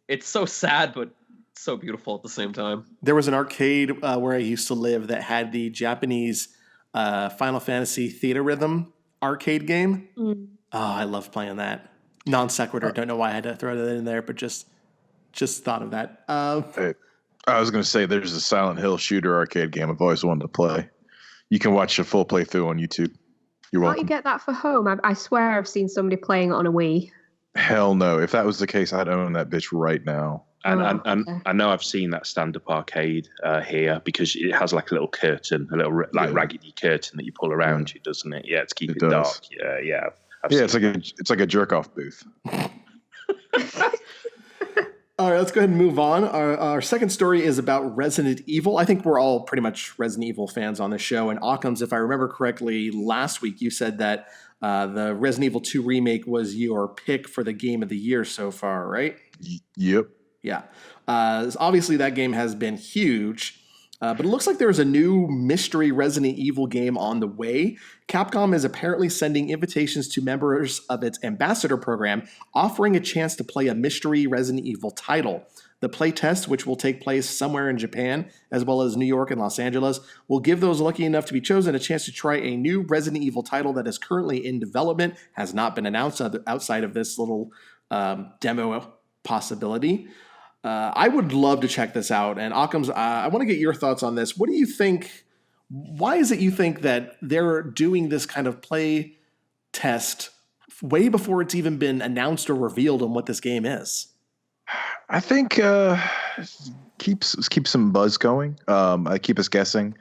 It's so sad, but so beautiful at the same time. There was an arcade where I used to live that had the Japanese Final Fantasy Theta Rhythm arcade game. Oh, I love playing that. Non sequitur. Don't know why I had to throw that in there, but just thought of that. Hey, I was going to say there's a Silent Hill shooter arcade game I've always wanted to play. You can watch a full playthrough on YouTube. You're welcome. Can't you get that for home? I swear I've seen somebody playing it on a Wii. Hell no. If that was the case, I'd own that bitch right now. And I know I've seen that stand-up arcade here, because it has like a little curtain, a little raggedy curtain that you pull around you, doesn't it? Yeah, to keep it dark. Yeah. It's like a jerk-off booth. All right, let's go ahead and move on. Our second story is about Resident Evil. I think we're all pretty much Resident Evil fans on the show. And Occams, if I remember correctly, last week you said that the Resident Evil 2 remake was your pick for the game of the year so far, right? Yep. Yeah. Obviously, that game has been huge. But it looks like there's a new mystery Resident Evil game on the way. Capcom is apparently sending invitations to members of its ambassador program, offering a chance to play a mystery Resident Evil title. The playtest, which will take place somewhere in Japan, as well as New York and Los Angeles, will give those lucky enough to be chosen a chance to try a new Resident Evil title that is currently in development, has not been announced outside of this little demo possibility. I would love to check this out. And Occams, I want to get your thoughts on this. What do you think? Why is it you think that they're doing this kind of play test way before it's even been announced or revealed on what this game is? I think keep some buzz going. Keep us guessing.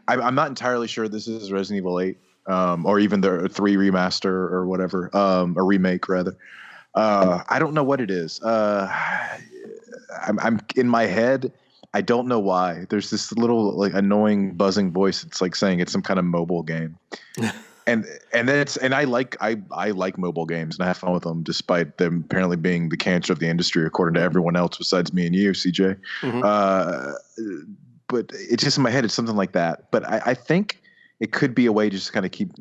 I'm not entirely sure this is Resident Evil 8 or even the 3 remaster or whatever, a remake rather. I don't know what it is. I'm in my head. I don't know why. There's this little like annoying buzzing voice. It's like saying it's some kind of mobile game, and I like mobile games and I have fun with them, despite them apparently being the cancer of the industry according to everyone else besides me and you, CJ. Mm-hmm. But it's just in my head. It's something like that. But I think it could be a way to just kind of keep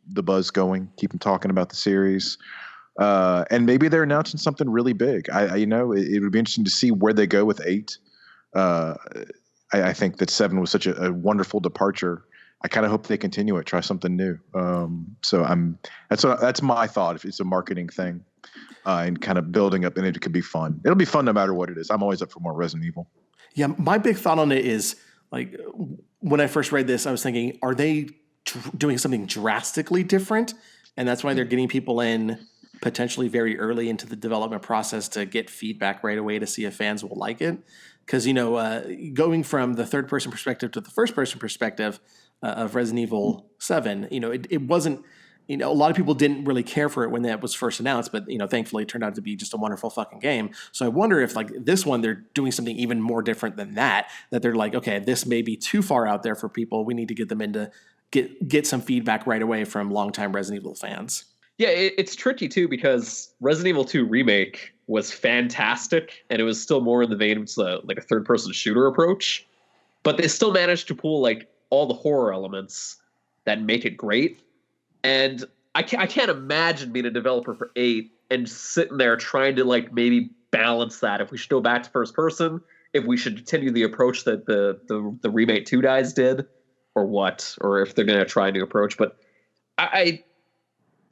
the buzz going, keep them talking about the series. And maybe they're announcing something really big. It would be interesting to see where they go with 8. I think that 7 was such a wonderful departure. I kind of hope they continue it, try something new. So that's my thought. If it's a marketing thing, and kind of building up, and it could be fun. It'll be fun no matter what it is. I'm always up for more Resident Evil. Yeah, my big thought on it is, like, when I first read this, I was thinking, are they doing something drastically different? And that's why they're getting people in potentially very early into the development process to get feedback right away to see if fans will like it. Because, going from the third-person perspective to the first-person perspective of Resident Evil 7, it wasn't, a lot of people didn't really care for it when that was first announced, but, thankfully it turned out to be just a wonderful fucking game. So I wonder if, like, this one, they're doing something even more different than that they're like, okay, this may be too far out there for people. We need to get them into get some feedback right away from longtime Resident Evil fans. Yeah, it's tricky too, because Resident Evil 2 Remake was fantastic, and it was still more in the vein of like a third-person shooter approach, but they still managed to pull like all the horror elements that make it great. And I can't imagine being a developer for 8 and sitting there trying to like maybe balance that. If we should go back to first person, if we should continue the approach that the Remake 2 guys did, or what, or if they're going to try a new approach. But I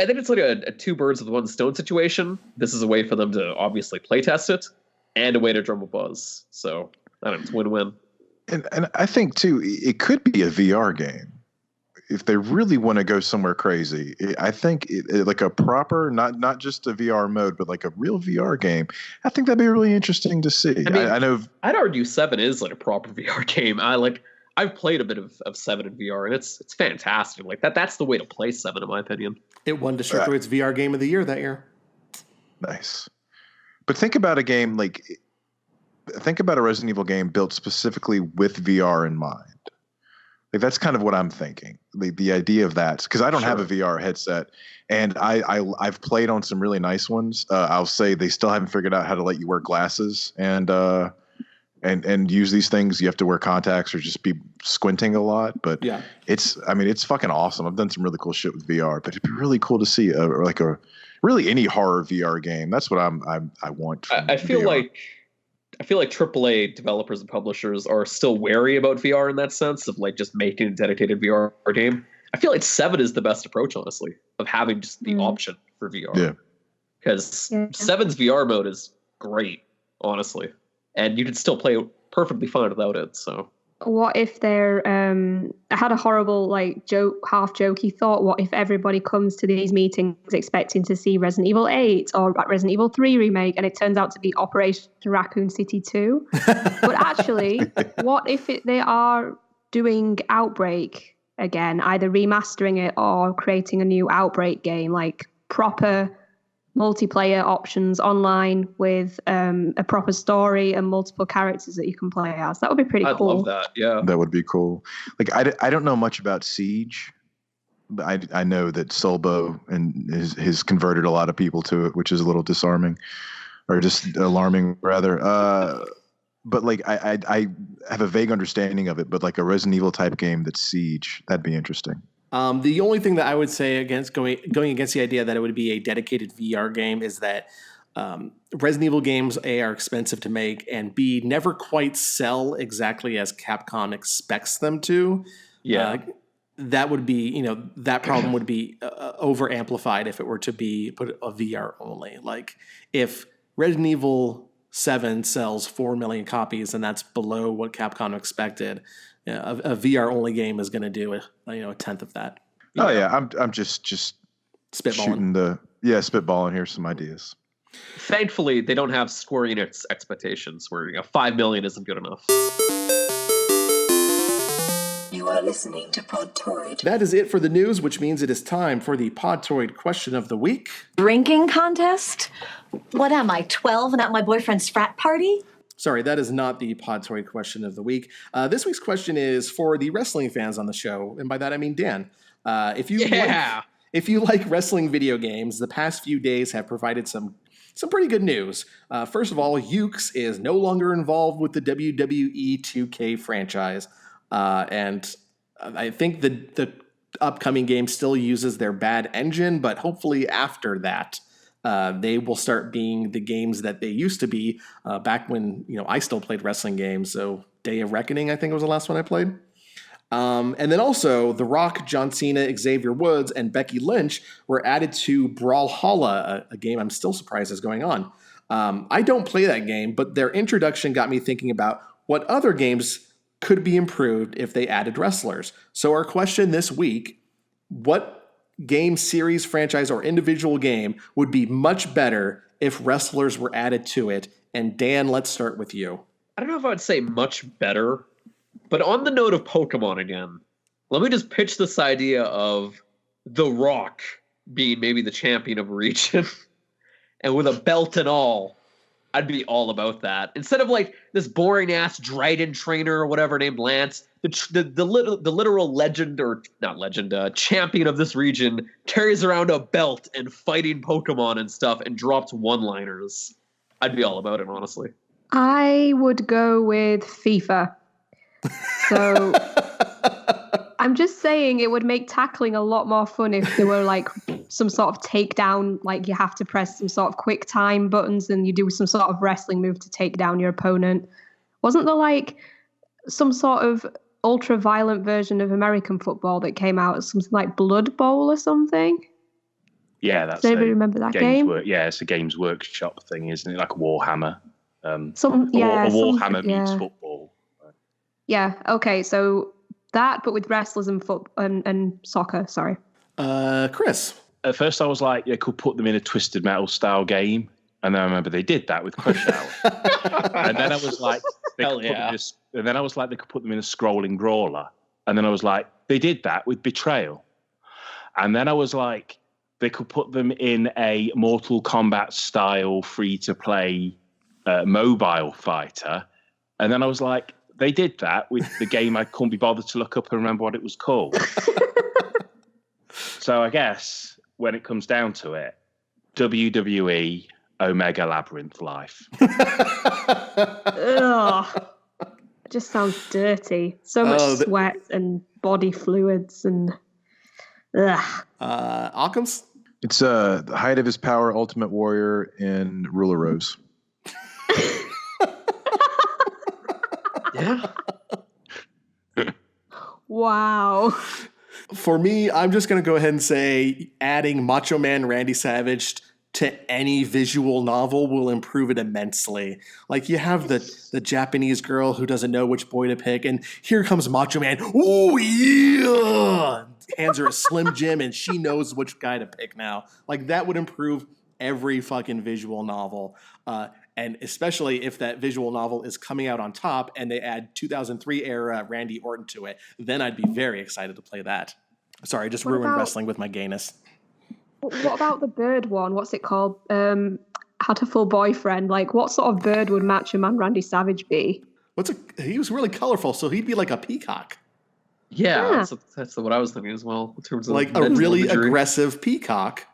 think it's like a two birds with one stone situation. This is a way for them to obviously play test it, and a way to drum a buzz. So I don't know, it's win-win. And I think too, it could be a VR game if they really want to go somewhere crazy. I think like a proper, not just a VR mode, but like a real VR game. I think that'd be really interesting to see. I mean, I know. I'd argue 7 is like a proper VR game. I've played a bit of 7 in VR, and it's fantastic. Like that's the way to play 7, in my opinion. It won Destructoid's VR Game of the Year that year. Nice. But think about a game think about a Resident Evil game built specifically with VR in mind. Like that's kind of what I'm thinking. The idea of that, because I don't have a VR headset, and I've played on some really nice ones. I'll say they still haven't figured out how to let you wear glasses and use these things. You have to wear contacts or just be squinting a lot. But yeah, it's fucking awesome. I've done some really cool shit with VR, but it'd be really cool to see really any horror VR game. That's what I want. I feel VR. I feel like AAA developers and publishers are still wary about VR in that sense of like just making a dedicated VR game. I feel like 7 is the best approach, honestly, of having just the option for VR. Yeah. Because 7's VR mode is great, honestly. And you can still play perfectly fine without it. So what if they're I had a horrible half jokey thought, what if everybody comes to these meetings expecting to see Resident Evil 8 or Resident Evil 3 remake, and it turns out to be Operation Raccoon City 2? But actually, what if they are doing Outbreak again, either remastering it or creating a new Outbreak game, like proper multiplayer options online with a proper story and multiple characters that you can play as? That would be pretty cool. I'd love that. Yeah, that would be cool. Like I don't know much about Siege, but I know that Solbo has converted a lot of people to it, which is a little disarming, or just alarming rather. But like I have a vague understanding of it. But like a Resident Evil type game that's Siege, that'd be interesting. The only thing that I would say against going against the idea that it would be a dedicated VR game is that Resident Evil games, A, are expensive to make, and B, never quite sell exactly as Capcom expects them to. Yeah. That would be, that problem would be over amplified if it were to be put a VR only. Like if Resident Evil 7 sells 4 million copies and that's below what Capcom expected, a VR only game is going to do a tenth of that. Yeah, I'm just spitballing. Spitballing. Here's some ideas. Thankfully, they don't have Square Enix expectations where 5 million isn't good enough. You are listening to Podtoid. That is it for the news, which means it is time for the Podtoid question of the week. Drinking contest? What am I, 12 and at my boyfriend's frat party? Sorry, that is not the Podtoid question of the week. This week's question is for the wrestling fans on the show, and by that I mean Dan. If you like wrestling video games, the past few days have provided some pretty good news. First of all, Ukes is no longer involved with the WWE 2K franchise, and I think the upcoming game still uses their bad engine, but hopefully after that, they will start being the games that they used to be back when I still played wrestling games. So Day of Reckoning, I think, was the last one I played. And then also, The Rock, John Cena, Xavier Woods, and Becky Lynch were added to Brawlhalla, a game I'm still surprised is going on. I don't play that game, but their introduction got me thinking about what other games could be improved if they added wrestlers. So our question this week, what game, series, franchise, or individual game would be much better if wrestlers were added to it? And Dan, let's start with you. I don't know if I would say much better, but on the note of Pokemon again, let me just pitch this idea of The Rock being maybe the champion of a region and with a belt and all. I'd be all about that. Instead of like this boring ass Dryden trainer or whatever named Lance, the literal legend or not legend, champion of this region carries around a belt and fighting Pokemon and stuff and drops one-liners. I'd be all about it, honestly. I would go with FIFA. So I'm just saying it would make tackling a lot more fun if there were like some sort of takedown, like you have to press some sort of quick time buttons and you do some sort of wrestling move to take down your opponent. Wasn't there like some sort of ultra violent version of American football that came out as something like Blood Bowl or something? Yeah, that's. Does anybody remember that game? It's a Games Workshop thing, isn't it? Like Warhammer. Warhammer meets football. Yeah. Okay. So that, but with wrestlers and and soccer. Sorry. Chris. At first, I was like, they could put them in a Twisted Metal style game, and then I remember they did that with Crush Hour. And then I was like, they could put them in a scrolling brawler, and then I was like, they did that with Betrayal, and then I was like, they could put them in a Mortal Kombat style free to play mobile fighter, and then I was like, they did that with the game I couldn't be bothered to look up and remember what it was called. So I guess when it comes down to it, WWE Omega Labyrinth Life. Ugh. It just sounds dirty. So much sweat and body fluids and Occams? It's the height of his power, Ultimate Warrior in Ruler Rose. Yeah. Wow. For me, I'm just going to go ahead and say adding Macho Man Randy Savage to any visual novel will improve it immensely. Like you have the Japanese girl who doesn't know which boy to pick, and here comes Macho Man. Ooh, yeah! Hands her a Slim Jim, and she knows which guy to pick now. Like that would improve every fucking visual novel. And especially if that visual novel is coming out on top and they add 2003 era Randy Orton to it, then I'd be very excited to play that. Sorry, I just ruined wrestling with my gayness. What about the bird one? What's it called? Hatterful Boyfriend. Like, what sort of bird would Macho Man Randy Savage be? He was really colorful, so he'd be like a peacock. Yeah. That's what I was thinking as well. In terms of like a really aggressive peacock.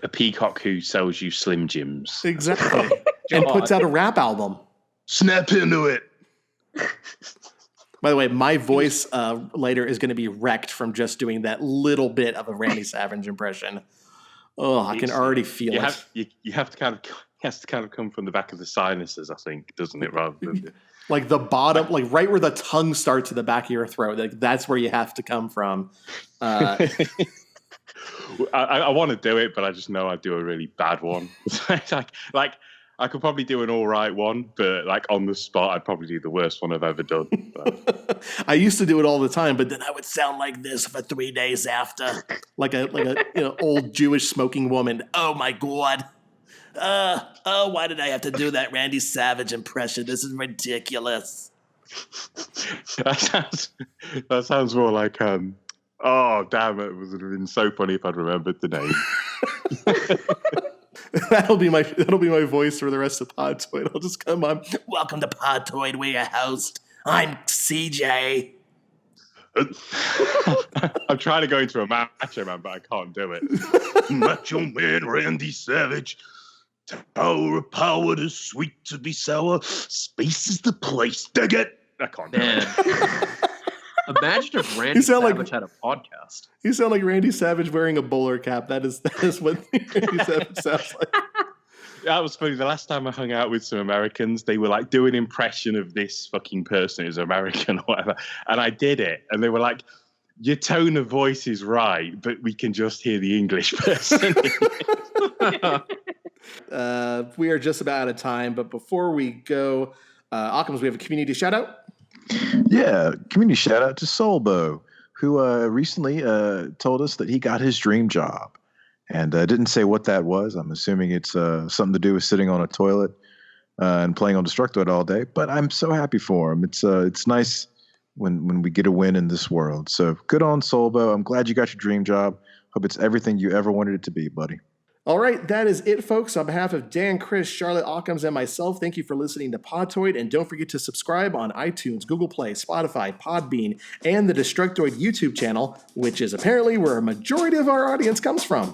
A peacock who sells you Slim Jims. Exactly. And puts out a rap album. Snap into it. By the way, my voice later is going to be wrecked from just doing that little bit of a Randy Savage impression. Oh, I can already feel it. You have to kind of come from the back of the sinuses, I think, doesn't it? Rather than like the bottom, like right where the tongue starts to the back of your throat. Like that's where you have to come from. I want to do it, but I just know I'd do a really bad one. like I could probably do an all right one, but like on the spot, I'd probably do the worst one I've ever done. I used to do it all the time, but then I would sound like this for 3 days after, like a old Jewish smoking woman. Oh my God. Why did I have to do that Randy Savage impression? This is ridiculous. That sounds more like oh damn! It would have been so funny if I'd remembered the name. That'll be my voice for the rest of Podtoid. I'll just come on. Welcome to Podtoid. We're your host. I'm CJ. I'm trying to go into a Macho Man, but I can't do it. Macho Man Randy Savage. Tower of power is sweet to be sour. Space is the place. Dig it. I can't do it. Imagine if Randy Savage had a podcast. You sound like Randy Savage wearing a bowler cap. That is what Randy Savage sounds like. That was funny. The last time I hung out with some Americans, they were like, do an impression of this fucking person who's American or whatever. And I did it. And they were like, your tone of voice is right, but we can just hear the English person. We are just about out of time. But before we go, Occams, we have a community shout out. Yeah, community shout out to Solbo, who recently told us that he got his dream job. And didn't say what that was. I'm assuming it's something to do with sitting on a toilet and playing on Destructoid all day. But I'm so happy for him. It's nice when we get a win in this world. So good on Solbo. I'm glad you got your dream job. Hope it's everything you ever wanted it to be, buddy. All right, that is it, folks. On behalf of Dan, Chris, Charlotte, Occams, and myself, thank you for listening to Podtoid, and don't forget to subscribe on iTunes, Google Play, Spotify, Podbean, and the Destructoid YouTube channel, which is apparently where a majority of our audience comes from.